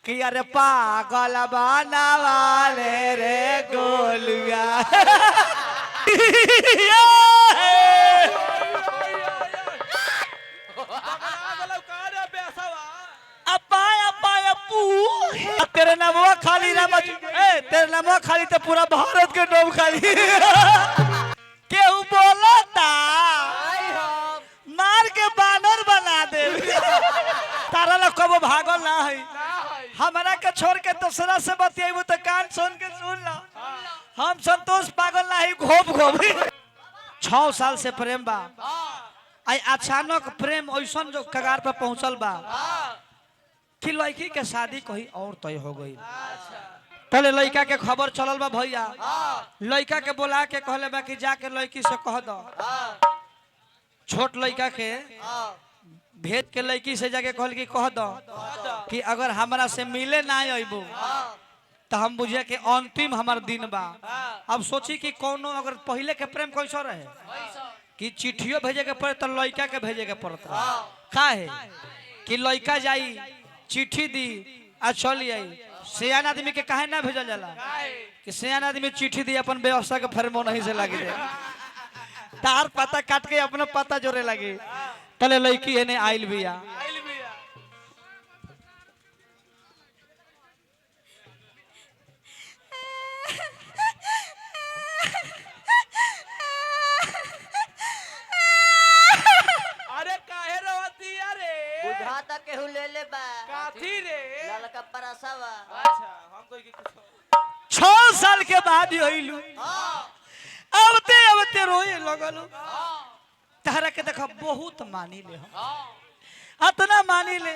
कि अरे पागल बनावाले रे गोलुआ तेरे नामवा खाली ना तेरे नामवा खाली तो पूरा भारत के डोब खाली केहू बोलता मार के बानर बना दे तारा लोग कबो भागल ना है हमारा के छोड़ के दूसरा से बतियाबू तो कान सुन के सुन ला हम संतोष पागल ना है घोप घोप 6 साल से प्रेम बा आई अचानक प्रेम ऐसा जो कगार पर पहुंचल बा कि लड़की के शादी कहीं और तय हो गई। पहले लड़का के खबर चलल बा भैया लड़का के बोला के कहले बा कि जाके लड़की से कह दो छोट लड़का के भेज के लड़की से जाके कहल कि कह दो कि अगर हमरा से मिले ना अबू तो हम बुझे कि अंतिम हमार दिन बा। अब सोची कि कोनो अगर पहले के प्रेम कैसा रहे कि चिट्ठियों भेजे के पड़े तो लड़का के भेजे के पड़ता का है कि लड़का जाई चिट्ठी दी आ चली आई सियान आदमी के काहे ना भेजल जाला कि सियान आदमी चिट्ठी दी अपन व्यवस्था के फरमो नहीं से लगे जाए तार पता काट के अपना पता जोड़े लगे तले लड़की है ने आइल बिया बुझाता केहू ले ले बा काथी रे ललका परसावा। अच्छा हम कोई के कुछ 6 साल के बाद होइलू अबते अबते रोए लगलो तारा के देखा बहुत मानी ले हम इतना मानी ले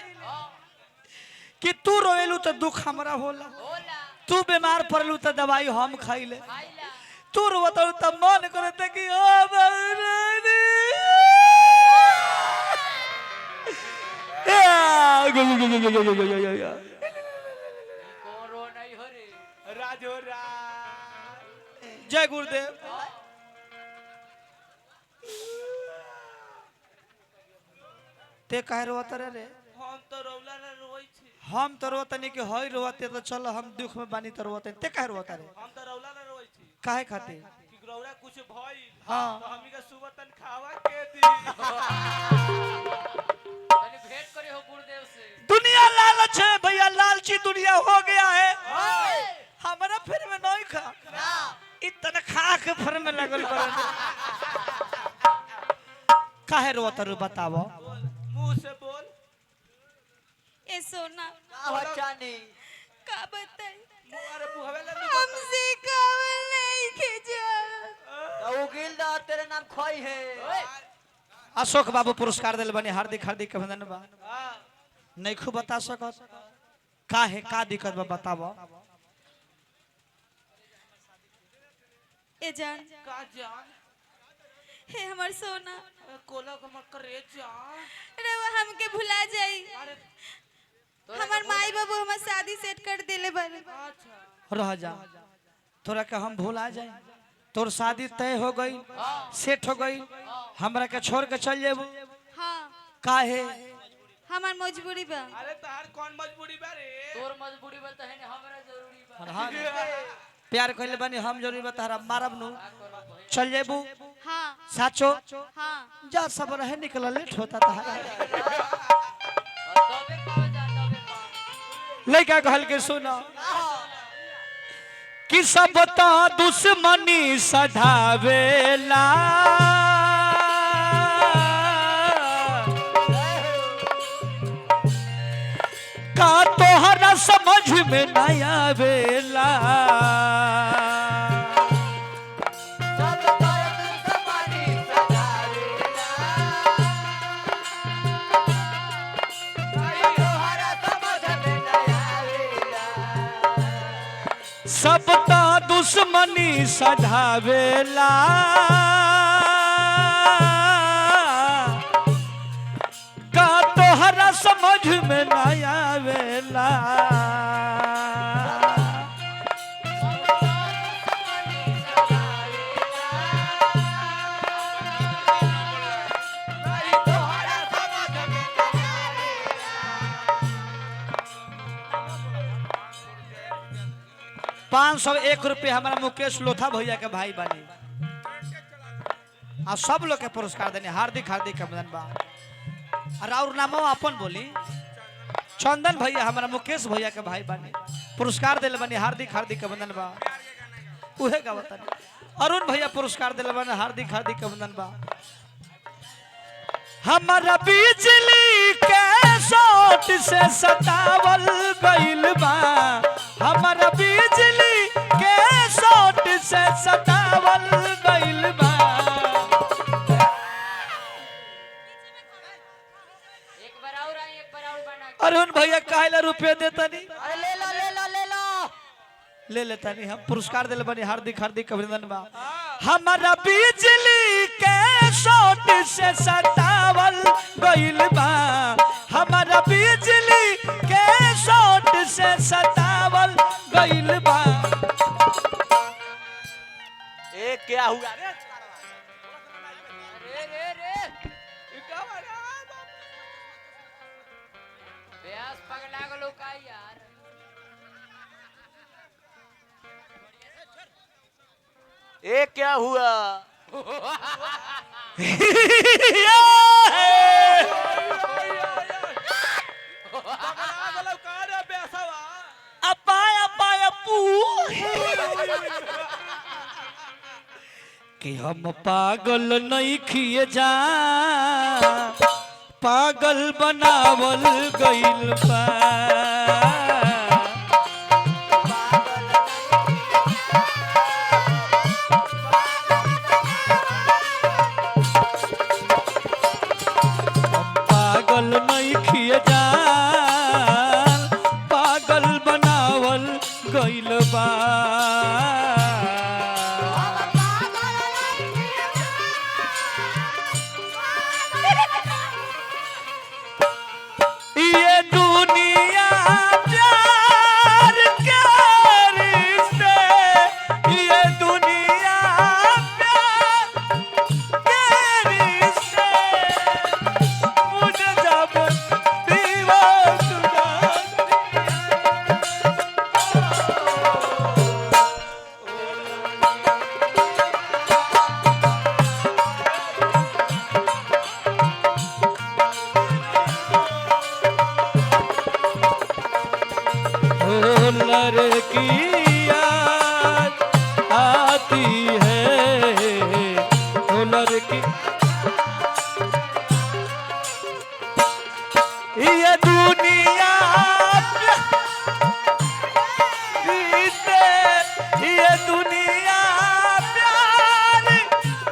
कि तू रोएलू तो दुख हमरा होला तू बीमार पड़लू तो दवाई हम खाइले तू रोतलू तो मन करते कि ओ बहरानी जय गुरुदेव ते कहे रोता रे हम तो रौला ना रोई छी हम तो रोतनी कि हई रोते तो चलो हम दुख में बानी तो रोते ते कहे रोता रे हम तो रौला ना रोई छी काहे खाते कि रौला कुछ भई हां तो हमी के सुबह तन खावा के दी तनी भेंट करे हो गुरुदेव से। दुनिया लालच है भैया लालची दुनिया हो गया है हमारा फिर में नहीं खा इतना खा के फिर में लगल कर काहे रोता रे बताओ मुंह से बोल ए सोना का बच्चानी का बताई अरे बुहवे ले हमसे कावल नहीं खींचा तो उगिल दा तेरे नाम खोई है अशोक बाबू पुरस्कार दिल बने हार्दिक हार्दिक अभिनंदन बा नहीं खूब बता सकत का है का दिक्कत बा बताओ ए जान का जान हे हमर सोना कोला को मत करे जान रे वो हमके भुला जाई अरे हमर माई बाबू हमर शादी सेट कर देले बारे अच्छा रह जा तोरा के हम भूला जाए तोर शादी तय हो गई सेट हो गई हमरा के छोड़ के चल जेबू हां काहे हमर मजबूरी बा अरे तार कौन मजबूरी बा रे तोर मजबूरी बता है हमरा जरूरी बा हाँ प्यार कइले बनी हम जरूरी बता मारब नु चल जेबू हां साचो हां जा सब रहे निकल लेट होता था तबे पाव जा तबे पाव लड़का कहल के सुनो कि सब तो दुश्मनी सधावेला का तोहरा समझ में नहीं आवेला सब तोर दुश्मनी सजावेला आई तोहरा समझ में न आवेला सब तो दुश्मनी सधावेला का तोहरा समझ में नहीं आवेला 501 रुपये हमारा मुकेश लोथा भैया के भाई बने आ सब लोग के पुरस्कार देने हार्दिक हार्दिक अभिनंदन बा। और नामो अपन बोली चंदन भैया हमारा मुकेश भैया के भाई बने पुरस्कार दिले बने हार्दिक हार्दिक अभिनंदन बा। उहे गावता अरुण भैया पुरस्कार दिले बने हार्दिक हार्दिक अभिनंदन बा। हमारा बिजली के शॉट से सतावल गइल बा हमारा बिजली के शॉट से सतावल गइल बा। एक बार और बना के। अरुण भैया काहेला रुपये देता नहीं अरे ले लो ले लो ले लो। ले लेता नहीं हम पुरस्कार दिले बनी हार्दिक हार्दिक अभिनंदन बा। हमारा बिजली के शॉट से सतावल गइल बा हमारा बिजली के शॉट से सतावल गइल बा। ए क्या हुआ रे? रे रे रे ब्यास पगला गलो का यार। ए क्या हुआ? अपा अपा अपू कि हम पागल नहीं खिए जा पागल बनावल गइल बा। पागल नहीं खिए जा पागल बनावल गइल बा। ये दुनिया प्यार के रिश्ते ये दुनिया प्यार के रिश्ते मुझे जब दीवार लड़की याद आती है ओ लड़की ये दुनिया रिश्ते ये दुनिया प्यार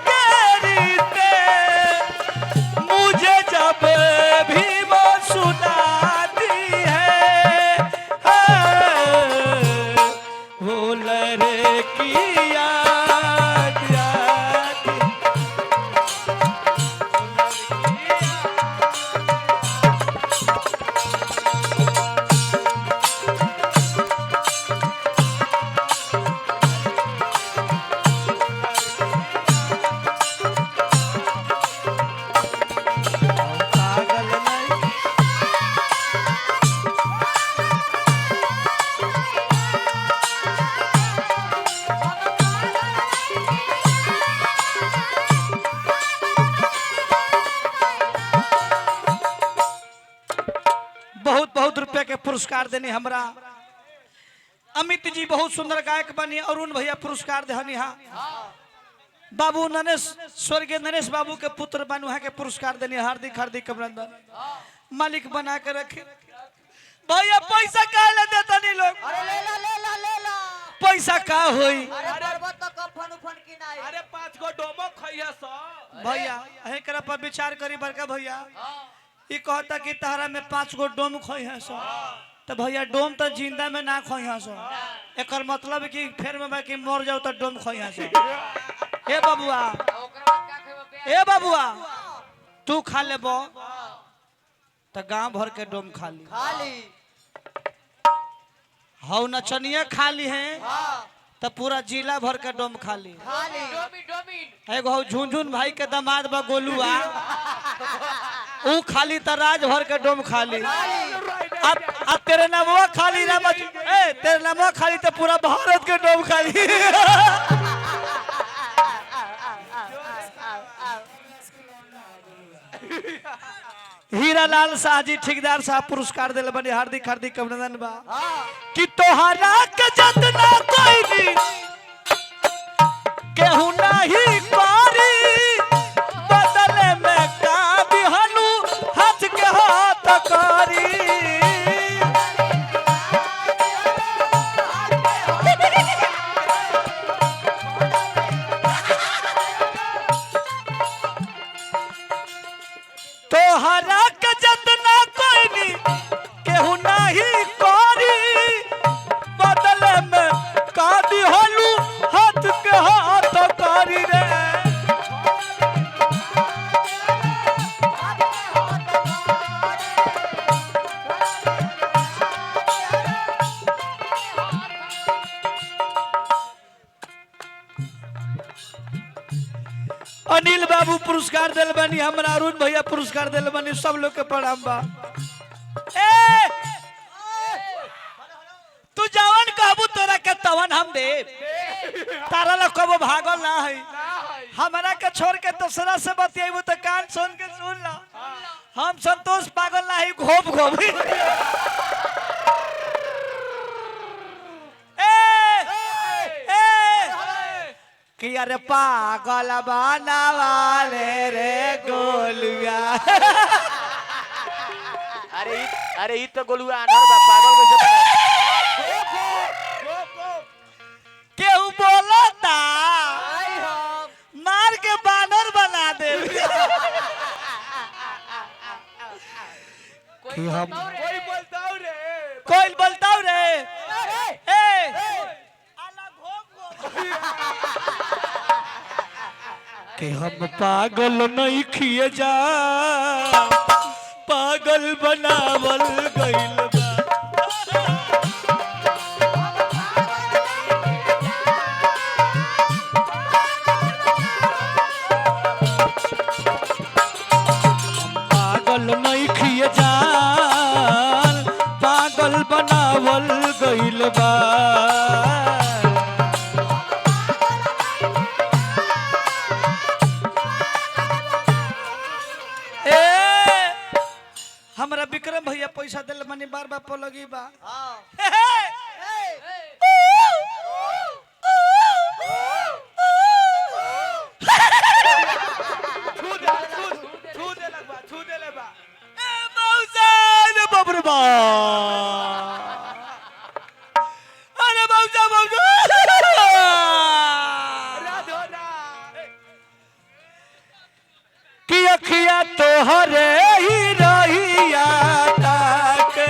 के रिश्ते मुझे जब भी वो सुनाती है वो लड़की याद आती पागल नहीं बहुत बहुत रुपया के पुरस्कार देने हमरा अमित जी बहुत सुंदर गायक बनी अरुण भैया पुरस्कार देहनी हा बाबू नरेश स्वर्गीय नरेश बाबू के पुत्र बन वहाँ के पुरस्कार देने हार्दिक हार्दिक अभिनंदन मालिक बना के रखे भैया पैसा काहे ले देता नहीं लोग अरे ले लो ले लो ले लो। पैसा का होई अरे पर्वत तो कफन उफन की नहीं। अरे 5 गो डोमो खइया सो भैया एकरा पर विचार करी बड़का भैया ई कहता कि तहरा में 5 गो डोम खोई है सो तो भैया डोम तो जिंदा में ना खोई है सो एकर मतलब कि फेर में बाकी मर जाओ तो डोम खोई है सो ए बबुआ ओकरा बाद का खेबो ब्यास? ए बबुआ तू खा लेबो तो गांव भर के डोम खा ली खाली हौ नचनिया खा ली है हां तो पूरा जिला भर के डोम खा ली खाली डोमिन डोमिन एगो हौ झुनझुन भाई के दामाद बा गोलुआ ऊ खाली त राज भर के डोम खाली अब आ तेरे नामवा खाली राम तेरे नामवा खाली तो पूरा भारत के डोम खाली हीरालाल शाह जी ठेकेदार साहब पुरस्कार दिल बने हार्दिक हार्दिक अभिनंदन बा कि तोहरा के जतना कोई नहीं केहू नहीं पारी बदले में का बिहनु हाथ के हाथ करी तोहरा के जतना कोई नहीं केहू नहीं करी बदले में का बिहनु हाथ के हाथ करी रे अनिल बाबू पुरस्कार दिल बनी हमरा अरुण भैया पुरस्कार दिल बनी सब लोग के प्रणाम बा ए तू जवन कहबू तोरा के तवन हम दे तारा लोग कबो भागल ना है हमरा के छोड़ के दूसरा से बतियाबू तो कान सुन के सुन ला हम संतोष पागल ना है घोप घोप कि अरे पागल बनावाले रे गोलुआ अरे ई तो गोलुआ अनहर बा पागल कैसे केहू बोलता मार के बानर बना दे कोई बोलता रे कि हम पागल नहीं किए जा पागल बनावल गइल बा पागल नहीं किए जा पागल बनावल गइल बा हमरा विक्रम भैया पैसा दिल मनी बार बार पलगी बा छू दे लगबा ए मौजान बबरबा अरे मौजा कि अखिया तोहरे ही रहिया ताके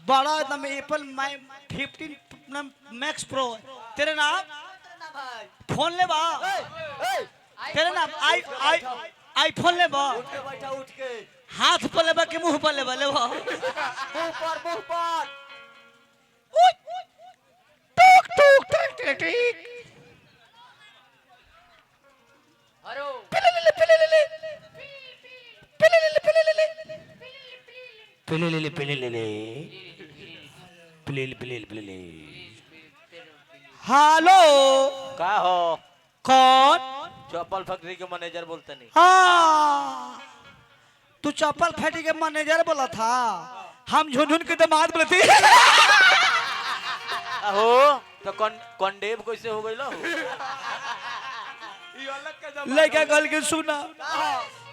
बड़ा एकदम एप्पल 15 मैक्स प्रो तेरे नाम फोन ले बा तेरे नाम आई आई आईफोन ले बा उठ के हाथ पर ले बा के मुंह पर ले बा मुंह पर टुक टुक टक टक टिक अरे पिले ले पिले ले पिले ले पिले ले पिले ले हेलो का हो कौन चप्पल फैक्ट्री के मैनेजर बोलते नहीं हाँ तू चप्पल फैक्ट्री के मैनेजर बोला था हम झुनझुन के दामाद बोले थे हो तो कंडेब कैसे हो गइलो ई अलग के जमाना लड़का गल के सुना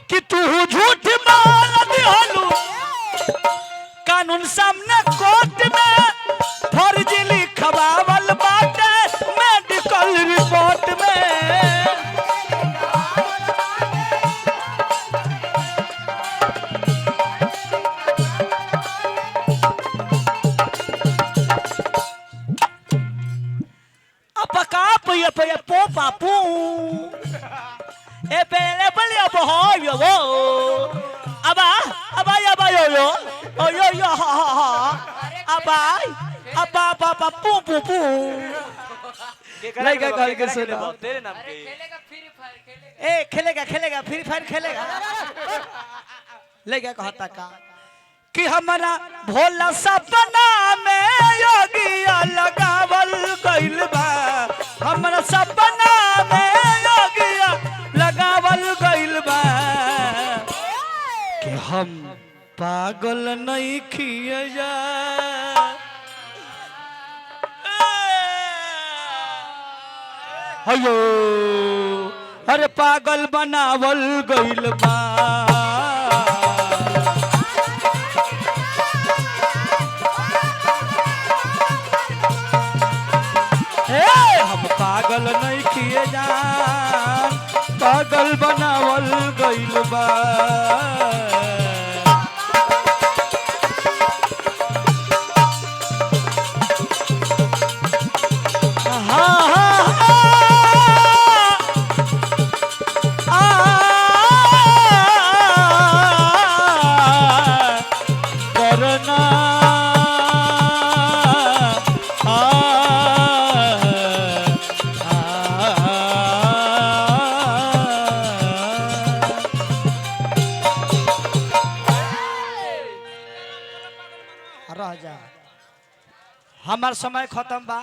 कि तू झूठ मार दिहलू कानून सामने कोर्ट में फर्जी लिखवावल बाटे मेडिकल रिपोर्ट में अपका पया पया पो पापू ए पहले पहले अब हो यो वो अब यो ओ यो हा हा हा अब पू पू पू लड़का गल के सुना तेरे नाम के ए खेलेगा फ्री फायर खेलेगा लड़का कहता का कि हमारा भोला सपना में योगिया लगावल गइल बा हमारा सपना में योगिया लगावल गइल बा कि हम पागल नहीं खिया जा हेलो अरे पागल बनावल गइल बा हम पागल नहीं किए जान पागल बनावल गइल बा हमार समय खत्म बा।